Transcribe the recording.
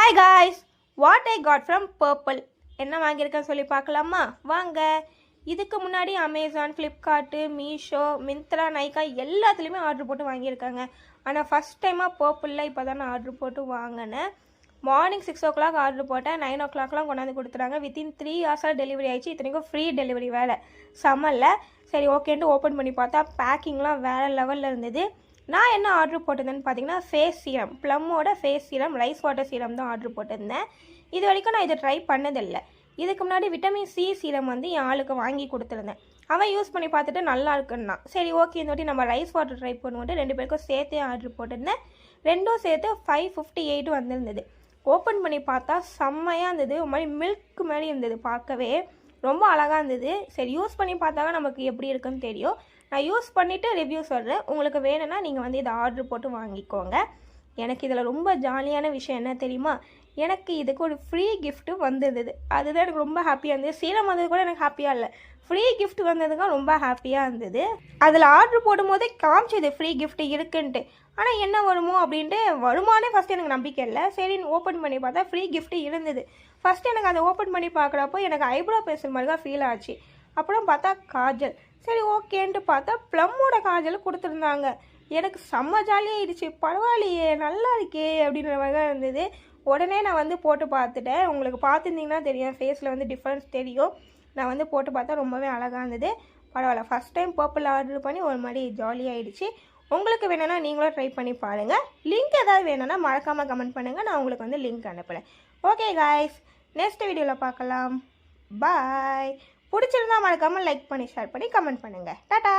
Hi guys, what I got from purple. என்ன வாங்கியிருக்கேன்னு சொல்லி பார்க்கலாமா? வாங்க. இதுக்கு முன்னாடி அமேசான், ஃப்ளிப்கார்ட்டு, மீஷோ, மிந்த்ரா, நைக்கா எல்லாத்துலேயுமே ஆர்டர் போட்டு வாங்கியிருக்காங்க. ஆனால் ஃபஸ்ட் டைமாக பர்பிளில் இப்போ தான் நான் ஆர்டர் போட்டு வாங்கினேன். மார்னிங் 6 o'clock ஆர்டர் போட்டேன். 9 o'clockலாம் கொண்டாந்து கொடுத்துறாங்க. வித்தின் 3 hours டெலிவரி ஆயிடுச்சு. இத்தனைக்கும் ஃப்ரீ டெலிவரி வேலை சம்மல்ல. சரி ஓகேன்ட்டு ஓப்பன் பண்ணி பார்த்தா பேக்கிங்லாம் வேறு லெவலில் இருந்தது. நான் என்ன ஆர்டர் போட்டிருந்தேன்னு பார்த்தீங்கன்னா ஃபேஸ் சீரம், ப்ளம்மோட face serum, rice water serum தான் ஆர்டர் போட்டிருந்தேன். இது வரைக்கும் நான் இதை ட்ரை பண்ணதில்லை. இதுக்கு முன்னாடி விட்டமின் சி சீரம் வந்து என் ஆளுக்கு வாங்கி கொடுத்துருந்தேன். அவன் யூஸ் பண்ணி பார்த்துட்டு நல்லா இருக்குன்னா சரி ஓகே இந்த வாட்டி நம்ம ரைஸ் வாட்டர் ட்ரை பண்ணுவோன்ட்டு 2 பேருக்கும் சேர்த்தே ஆர்டர் போட்டிருந்தேன். ரெண்டும் சேர்த்து 558 வந்திருந்தது. ஓப்பன் பண்ணி பார்த்தா செம்மையாக இருந்தது. ஒரு மாதிரி மில்க் மாதிரி இருந்தது, பார்க்கவே ரொம்ப அழகாக இருந்தது. சரி யூஸ் பண்ணி பார்த்தாங்க நமக்கு எப்படி இருக்குன்னு தெரியும். நான் யூஸ் பண்ணிவிட்டு ரிவ்யூ சொல்கிறேன். உங்களுக்கு வேணும்னா நீங்கள் வந்து இதை ஆர்டர் போட்டு வாங்கிக்கோங்க. எனக்கு இதில் ரொம்ப ஜாலியான விஷயம் என்ன தெரியுமா? எனக்கு இதுக்கு ஒரு ஃப்ரீ கிஃப்ட்டு வந்தது. அதுதான் எனக்கு ரொம்ப ஹாப்பியாக இருந்தது. சீரம் வந்தது கூட எனக்கு ஹாப்பியாக இல்லை, ஃப்ரீ கிஃப்ட் வந்ததுக்கு ரொம்ப ஹாப்பியாக இருந்தது. அதில் ஆர்டர் போடும்போதே காமிச்சது ஃப்ரீ கிஃப்ட் இருக்குன்ட்டு. ஆனால் என்ன வருமோ அப்படின்ட்டு, வருமானே ஃபஸ்ட்டு எனக்கு நம்பிக்கை இல்லை. சரின்னு ஓப்பன் பண்ணி பார்த்தா ஃப்ரீ கிஃப்ட்டு இருந்தது. ஃபஸ்ட்டு எனக்கு அதை ஓப்பன் பண்ணி பார்க்குறப்போ எனக்கு ஐப்ரோ பென்சில் மாதிரி தான் ஃபீல் ஆச்சு. அப்புறம் பார்த்தா காஜல். சரி ஓகேன்ட்டு பார்த்தா ப்ளம்மோட காஜல் கொடுத்துருந்தாங்க. எனக்கு செம்ம ஜாலியாகிடுச்சு. பரவாயில்லையே, நல்லா இருக்கே அப்படின்ற மாதிரி தான் இருந்தது. உடனே நான் வந்து போட்டு பார்த்துட்டேன். உங்களுக்கு பார்த்துருந்தீங்கன்னா தெரியும், ஃபேஸில் வந்து டிஃப்ரென்ஸ் தெரியும். நான் வந்து போட்டு பார்த்தா ரொம்பவே அழகாக இருந்தது. பரவாயில்ல, ஃபஸ்ட் டைம் பர்பிள் ஆர்டர் பண்ணி ஒரு மாதிரி ஜாலியாகிடுச்சு. உங்களுக்கு வேணும்னா நீங்களும் ட்ரை பண்ணி பாருங்கள். லிங்க் ஏதாவது வேணும்னா மறக்காமல் கமெண்ட் பண்ணுங்கள். நான் உங்களுக்கு வந்து லிங்க் அனுப்புகிறேன். ஓகே காய்ஸ், நெக்ஸ்ட் வீடியோவில் பார்க்கலாம். பாய். பிடிச்சிருந்தா மறக்காமல் லைக் பண்ணி, ஷேர் பண்ணி, கமெண்ட் பண்ணுங்கள். டாடா.